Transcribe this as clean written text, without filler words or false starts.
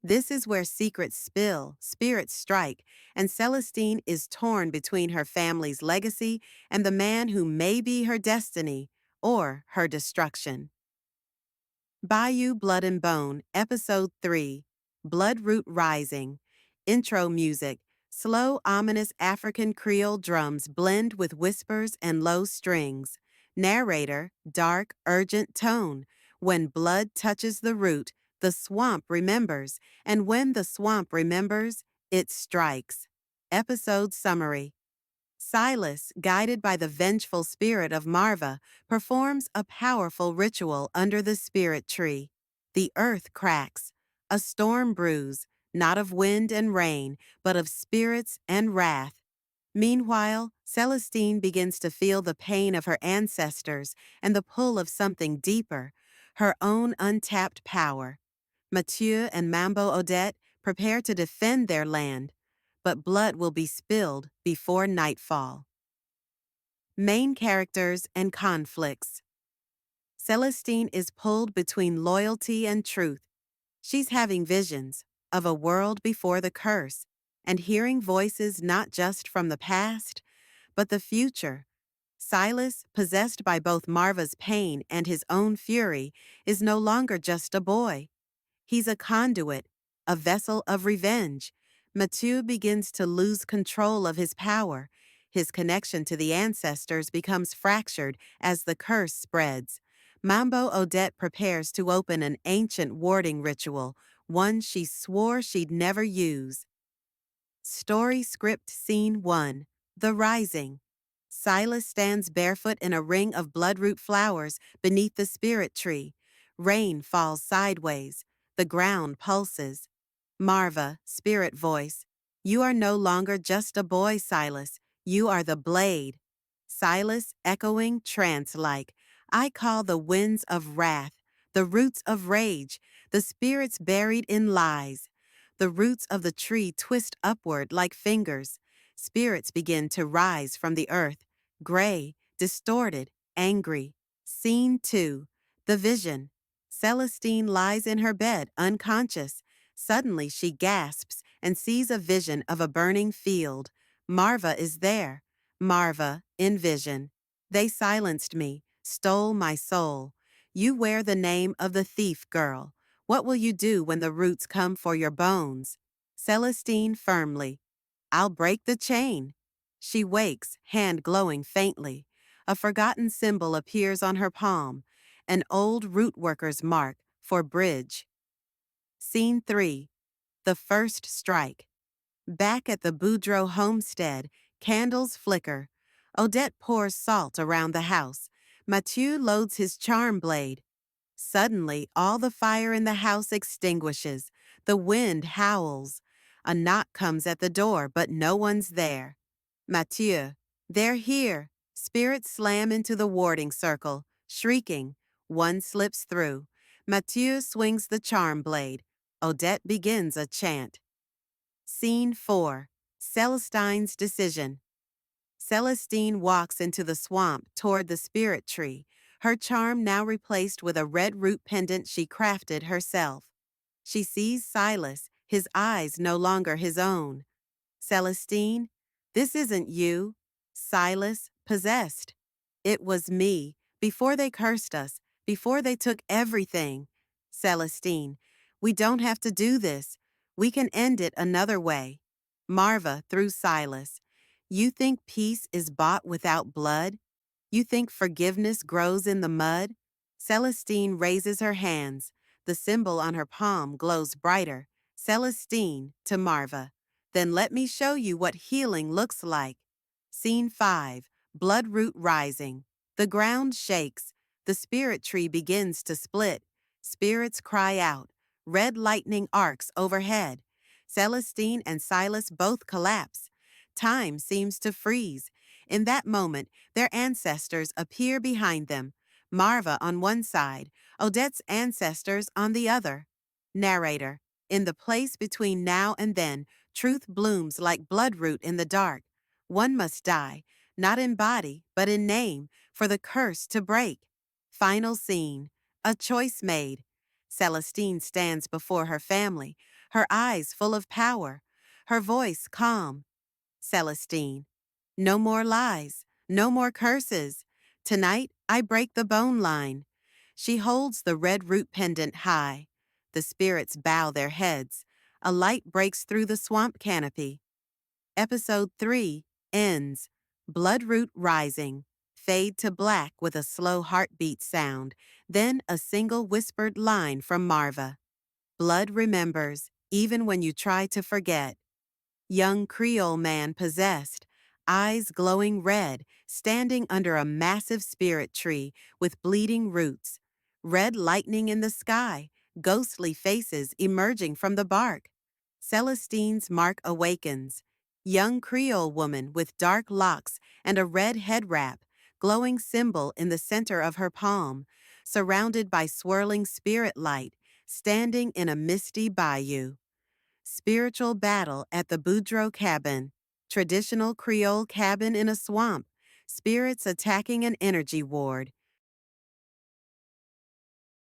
This is where secrets spill, spirits strike, and Celestine is torn between her family's legacy and the man who may be her destiny or her destruction. Bayou Blood and Bone, Episode 3, Bloodroot Rising. Intro music. Slow, ominous African Creole drums blend with whispers and low strings. Narrator, dark, urgent tone. When blood touches the root, the swamp remembers, and when the swamp remembers, it strikes. Episode summary. Silas, guided by the vengeful spirit of Marva, performs a powerful ritual under the spirit tree. The earth cracks. A storm brews, not of wind and rain, but of spirits and wrath. Meanwhile, Celestine begins to feel the pain of her ancestors and the pull of something deeper, her own untapped power. Mathieu and Mambo Odette prepare to defend their land, but blood will be spilled before nightfall. Main characters and conflicts. Celestine is pulled between loyalty and truth. She's having visions of a world before the curse and hearing voices not just from the past, but the future. Silas, possessed by both Marva's pain and his own fury, is no longer just a boy. He's a conduit, a vessel of revenge. Mathieu begins to lose control of his power. His connection to the ancestors becomes fractured as the curse spreads. Mambo Odette prepares to open an ancient warding ritual, one she swore she'd never use. Story Script Scene 1. The Rising. Silas stands barefoot in a ring of bloodroot flowers beneath the spirit tree. Rain falls sideways. The ground pulses. Marva, spirit voice. You are no longer just a boy, Silas. You are the blade. Silas, echoing trance-like. I call the winds of wrath, the roots of rage, the spirits buried in lies. The roots of the tree twist upward like fingers. Spirits begin to rise from the earth, gray, distorted, angry. Scene 2. The vision. Celestine lies in her bed, unconscious. Suddenly she gasps and sees a vision of a burning field. Marva is there. Marva, in vision. They silenced me, stole my soul. You wear the name of the thief girl. What will you do when the roots come for your bones? Celestine firmly. I'll break the chain. She wakes, hand glowing faintly. A forgotten symbol appears on her palm, an old root worker's mark for bridge. Scene 3. The First Strike. Back at the Boudreaux homestead, candles flicker. Odette pours salt around the house. Mathieu loads his charm blade. Suddenly, all the fire in the house extinguishes. The wind howls. A knock comes at the door, but no one's there. Mathieu, they're here. Spirits slam into the warding circle, shrieking. One slips through. Mathieu swings the charm blade. Odette begins a chant. Scene 4. Celestine's decision. Celestine walks into the swamp toward the spirit tree, her charm now replaced with a red root pendant she crafted herself. She sees Silas, his eyes no longer his own. Celestine, this isn't you. Silas, possessed. It was me, before they cursed us, before they took everything. Celestine, we don't have to do this. We can end it another way. Marva, through Silas. You think peace is bought without blood? You think forgiveness grows in the mud? Celestine raises her hands. The symbol on her palm glows brighter. Celestine to Marva. Then let me show you what healing looks like. Scene 5. Bloodroot rising. The ground shakes. The spirit tree begins to split. Spirits cry out. Red lightning arcs overhead. Celestine and Silas both collapse. Time seems to freeze. In that moment, their ancestors appear behind them. Marva on one side, Odette's ancestors on the other. Narrator. In the place between now and then, truth blooms like bloodroot in the dark. One must die, not in body, but in name, for the curse to break. Final scene. A choice made. Celestine stands before her family. her eyes full of power, her voice calm. Celestine. No more lies, no more curses. Tonight I break the bone line. She holds the red root pendant high. The spirits bow their heads. A light breaks through the swamp canopy. Episode 3 ends. Bloodroot rising. Fade to black with a slow heartbeat sound, then a single whispered line from Marva. Blood remembers, even when you try to forget. Young Creole man possessed, eyes glowing red, standing under a massive spirit tree with bleeding roots. Red lightning in the sky, ghostly faces emerging from the bark. Celestine's mark awakens. Young Creole woman with dark locks and a red head wrap, glowing symbol in the center of her palm, surrounded by swirling spirit light, standing in a misty bayou. Spiritual battle at the Boudreaux cabin. Traditional Creole cabin in a swamp. Spirits attacking an energy ward.